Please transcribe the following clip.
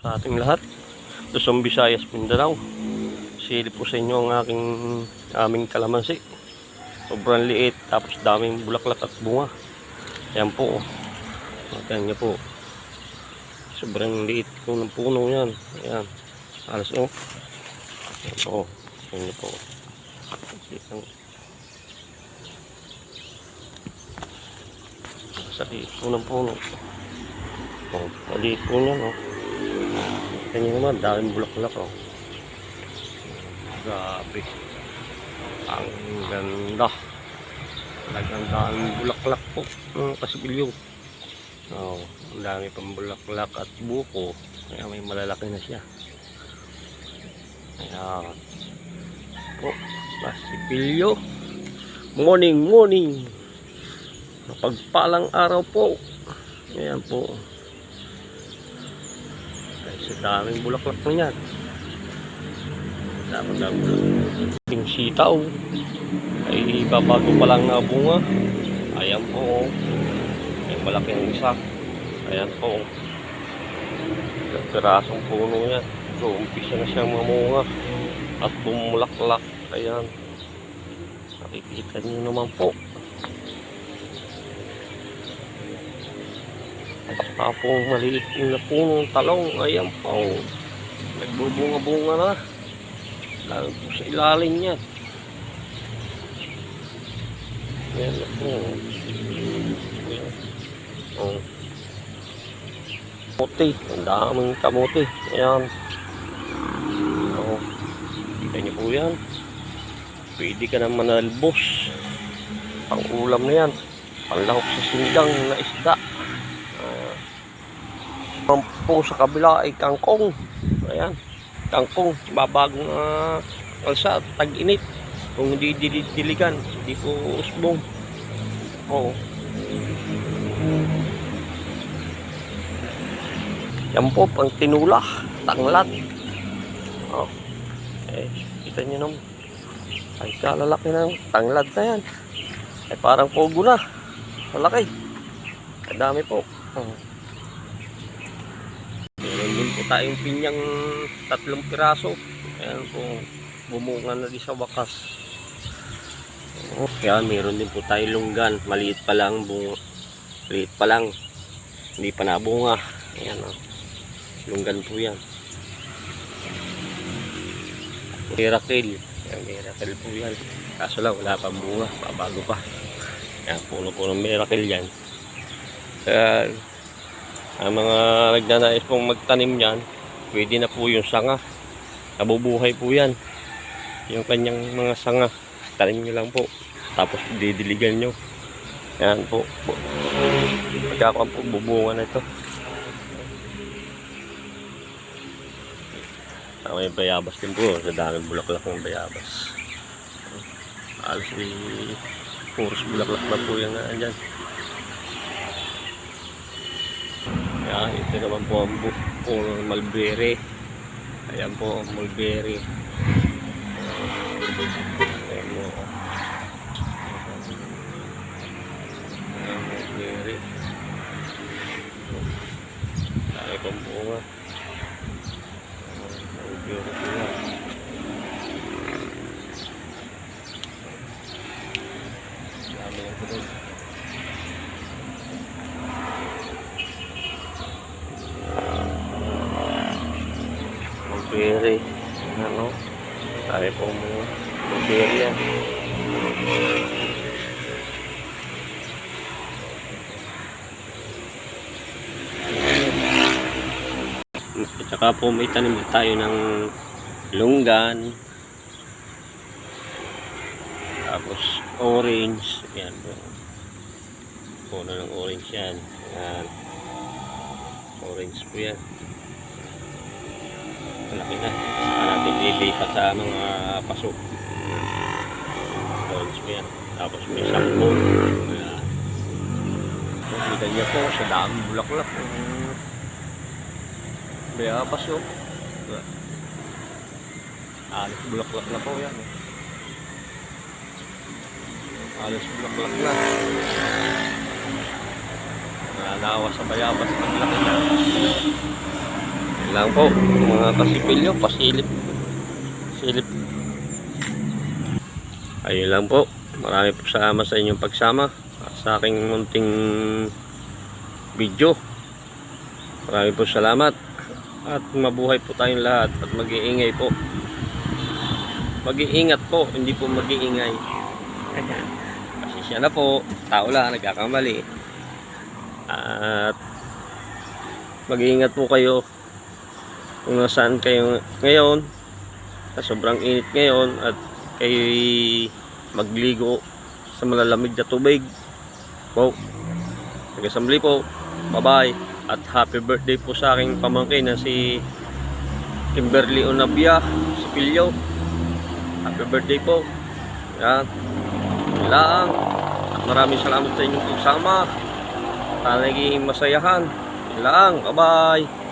Sa ating lahat, Luzon, Visayas, Mindanao. Silip po sa inyo ang aming kalamansi. Sobrang liit, tapos daming bulaklak at bunga. Ayan po. Ayan nyo po. Sobrang liit po ng puno yan. Ayan. Alas o. Ayan po. Ayan nyo po. Sa liit po ng puno. Oh, maliit po yan o. Ayan nyo naman, daming bulaklak o. Grabe. Ang ganda. Talagang daming bulaklak po. Kasibilyo. Oh, ang dami pang bulaklak at buko. Kaya may malalaki na siya. Ayan. Po, kasibilyo. Morning, morning. Napagpalang araw po. Ayan po. Ay, sa daming bulaklak na yan. Daming bulaklak. Yung sitaw ay babago pa lang na bunga. Ayan po. May malaki ang isa. Ayan po. Pirasong puno yan. So, umpisa na siyang mamunga at bumulaklak. Ayan. Nakikita niyo naman po. At saka po maliit na punong talong. Ayan po. Nagbubunga-bunga na. Lalo po sa ilalim niya. Ayan na po. Ayan. Oh. Kamote. Ang daming kamote. Ayan. Oh. Kita niyo po yan. Pwede ka na manalbos. Pang ulam na yan. Panlahok sa sinigang na isda. Po sa kabila ay kangkong. Ayan. Kangkong. Babagong kalsa. Tag-init. Kung hindi diligan. Hindi po usbong. Oo. Yan po pang tinula. Tanglad. Oh. Eh, kita nyo naman. Ay kalalaki ng tanglad na yan. Ay parang pogo na. Malaki. Ay dami po. Oh. Meron din po tayong pinyang 3 piraso. Ayan po. Bumunga na di sa wakas. Oh. Kaya meron din po tayong lunggan. Maliit pa lang. Maliit pa lang. Hindi pa nabunga. Ayan o. Oh. Lunggan po yan. Miracle. Ayan, miracle po yan. Kaso lang wala pang bunga. Babago pa. Ayan, puno-puno miracle yan. Kaya ang mga nagnanais pong magtanim yan, pwede na po yung sanga. Nabubuhay po yan. Yung kanyang mga sanga, tanim nyo lang po. Tapos didiligan nyo. Yan po. Pagkakang po bubunga na ito. May bayabas din po. Sa daming bulaklak ng bayabas. Alas puros bulaklak na po yung dyan. Yan, ito naman po ang mulberry. Ayan po ang mulberry. Ayan mo. Ayan mulberry. Dami pang bunga. Mulberry po yan. Dami lang po doon. Mulberry. Ano? Dami po mga mulberry yan. At saka po may tanim tayo ng lunggan. Tapos orange. Yan po. Puno ng orange yan. Yan. Orange po yan. Malaki na. Saka natin lilipat sa mga paso. Orange po yan. Tapos may sampo. Yan. Kita niya po sa daming bulaklak. Bayabas yun. Alas bulaklak na po yan. Alas bulaklak na. Nalawa sa bayabas. Ang laki na. Yan lang po mga kasipilyo, pasilip. Silip. Ayun lang po. Marami po salamat sa inyong pagsama sa aking munting video. Marami po salamat. At mabuhay po tayong lahat at mag-iingay po. Mag-iingat po, hindi po mag-iingay. Pasensya na po, tao lang, nagkakamali. At mag-iingat po kayo kung nasaan kayo ngayon. Sobrang init ngayon at kayo magligo sa malalamig na tubig. Po, nag-assembly po. Bye-bye. At happy birthday po sa aking pamangkin na si Kimberly Onabia, si Pilyo. Happy birthday po. Yan. Lang. At maraming salamat sa inyong pagsama. Sana naging masayahan. Lang. Bye-bye.